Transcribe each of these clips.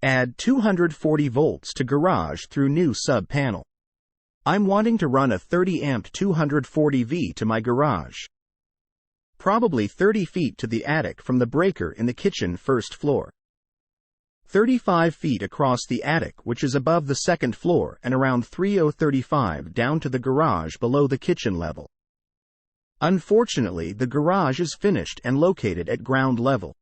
Add 240 volts to garage through new sub-panel. I'm wanting to run a 30 amp 240V to my garage. Probably 30 feet to the attic from the breaker in the kitchen first floor. 35 feet across the attic, which is above the second floor, and around 3035 down to the garage below the kitchen level. Unfortunately, the garage is finished and located at ground level.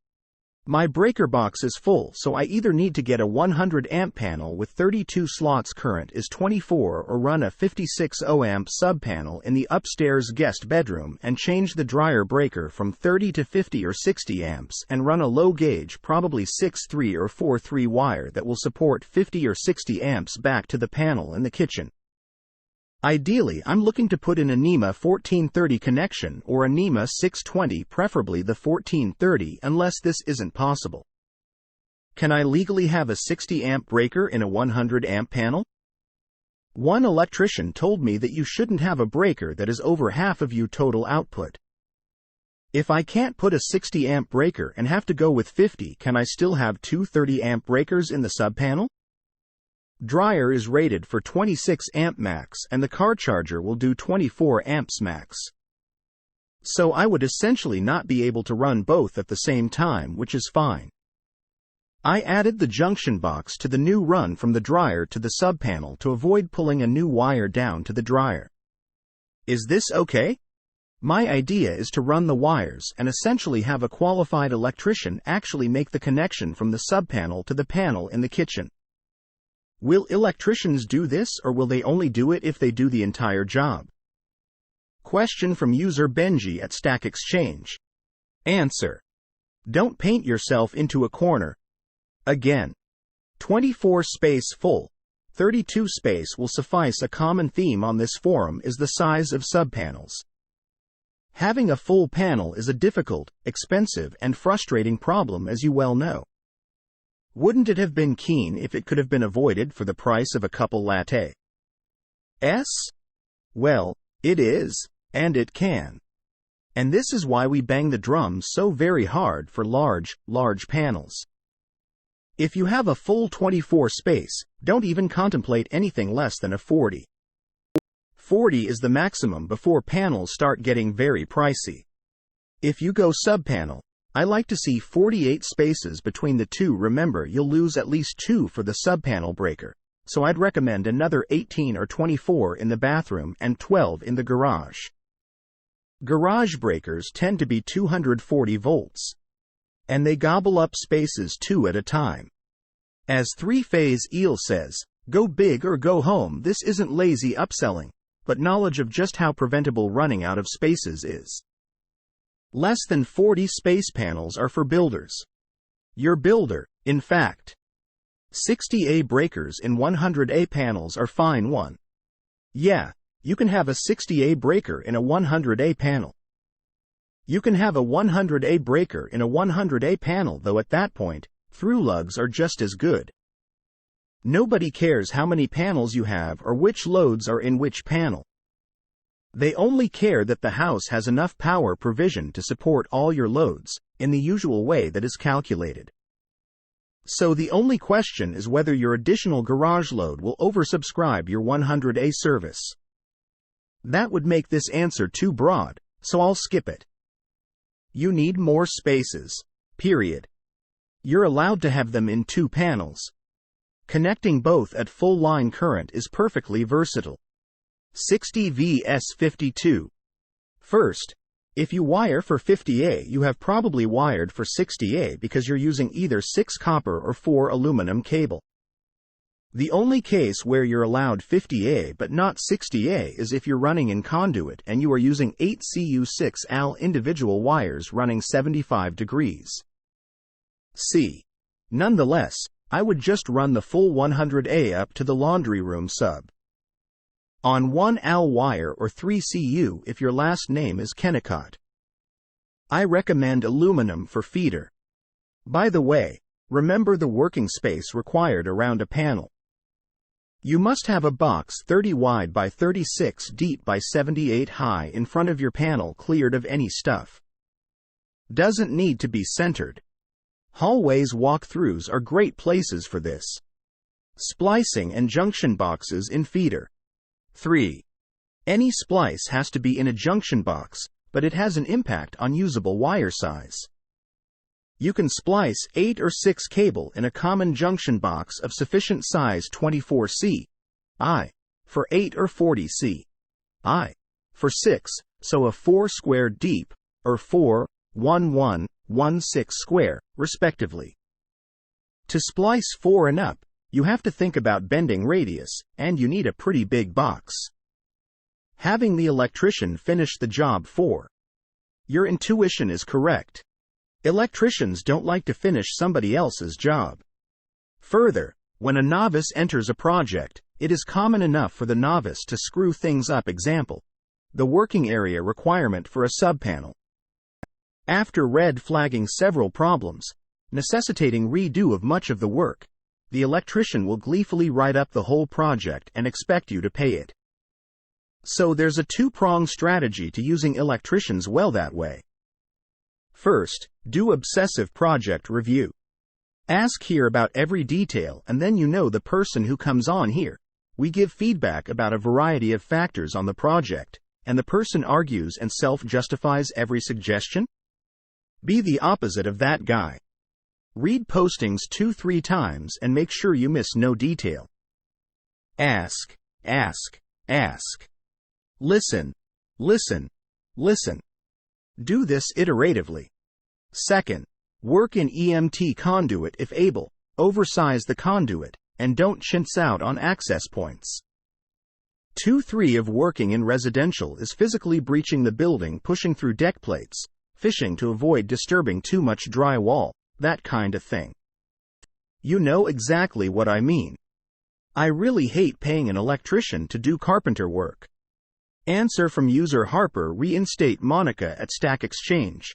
My breaker box is full, so I either need to get a 100 amp panel with 32 slots current is 24 or run a 56 amp sub-panel in the upstairs guest bedroom and change the dryer breaker from 30 to 50 or 60 amps and run a low gauge, probably 6-3 or 4-3 wire that will support 50 or 60 amps back to the panel in the kitchen. Ideally, I'm looking to put in a NEMA 1430 connection or a NEMA 620, preferably the 1430, unless this isn't possible. Can I legally have a 60 amp breaker in a 100 amp panel? One electrician told me that you shouldn't have a breaker that is over half of your total output. If I can't put a 60 amp breaker and have to go with 50, can I still have two 30 amp breakers in the sub-panel? Dryer is rated for 26 amp max and the car charger will do 24 amps max. So I would essentially not be able to run both at the same time, which is fine. I added the junction box to the new run from the dryer to the sub-panel to avoid pulling a new wire down to the dryer. Is this okay? My idea is to run the wires and essentially have a qualified electrician actually make the connection from the sub-panel to the panel in the kitchen. Will electricians do this, or will they only do it if they do the entire job? Question from user Benji at Stack Exchange. Answer: don't paint yourself into a corner. Again, 24 space full, 32 space will suffice. A common theme on this forum is the size of subpanels. Having a full panel is a difficult, expensive, and frustrating problem, as you well know. Wouldn't it have been keen if it could have been avoided for the price of a couple lattes? Well, it is, and it can. And this is why we bang the drums so very hard for large panels. If you have a full 24 space, don't even contemplate anything less than a 40. 40 is the maximum before panels start getting very pricey. If you go sub-panel, I like to see 48 spaces between the two. Remember, you'll lose at least 2 for the sub-panel breaker, so I'd recommend another 18 or 24 in the bathroom and 12 in the garage. Garage breakers tend to be 240 volts, and they gobble up spaces 2 at a time. As 3-Phase Eel says, go big or go home. This isn't lazy upselling, but knowledge of just how preventable running out of spaces is. Less than 40 space panels are for builders. Your builder, in fact. 60A breakers in 100A panels are fine. Yeah, you can have a 60A breaker in a 100A panel. You can have a 100A breaker in a 100A panel, though at that point, through lugs are just as good. Nobody cares how many panels you have or which loads are in which panel. They only care that the house has enough power provision to support all your loads, in the usual way that is calculated. So the only question is whether your additional garage load will oversubscribe your 100A service. That would make this answer too broad, so I'll skip it. You need more spaces. Period. You're allowed to have them in 2 panels. Connecting both at full line current is perfectly versatile. 60 vs 52. First, if you wire for 50A, you have probably wired for 60A because you're using either 6 copper or 4 aluminum cable. The only case where you're allowed 50A but not 60A is if you're running in conduit and you are using 8 Cu6Al individual wires running 75 degrees C. Nonetheless, I would just run the full 100A up to the laundry room sub. On 1 Al wire or 3 Cu if your last name is Kennicott. I recommend aluminum for feeder. By the way, remember the working space required around a panel. You must have a box 30 wide by 36 deep by 78 high in front of your panel, cleared of any stuff. Doesn't need to be centered. Hallways walkthroughs are great places for this. Splicing and junction boxes in feeder. 3. Any splice has to be in a junction box, but it has an impact on usable wire size. You can splice 8 or 6 cable in a common junction box of sufficient size 24 cI for 8 or 40 cI for 6, so a 4 square deep, or 4-1-1-1-6 square, respectively. To splice 4 and up, you have to think about bending radius, and you need a pretty big box. Having the electrician finish the job for. Your intuition is correct. Electricians don't like to finish somebody else's job. Further, when a novice enters a project, it is common enough for the novice to screw things up. Example: the working area requirement for a subpanel. After red flagging several problems, necessitating redo of much of the work, the electrician will gleefully write up the whole project and expect you to pay it. So there's a two-pronged strategy to using electricians well that way. First, do obsessive project review. Ask here about every detail, and then you know the person who comes on here. We give feedback about a variety of factors on the project, and the person argues and self-justifies every suggestion? Be the opposite of that guy. Read postings 2-3 times and make sure you miss no detail. Ask, ask, ask. Listen, listen, listen. Do this iteratively. Second, work in EMT conduit if able, oversize the conduit, and don't chintz out on access points. 2-3 of working in residential is physically breaching the building, pushing through deck plates, fishing to avoid disturbing too much drywall, that kind of thing. You know exactly what I mean. I really hate paying an electrician to do carpenter work. Answer from user Harper. Reinstate Monica at Stack Exchange.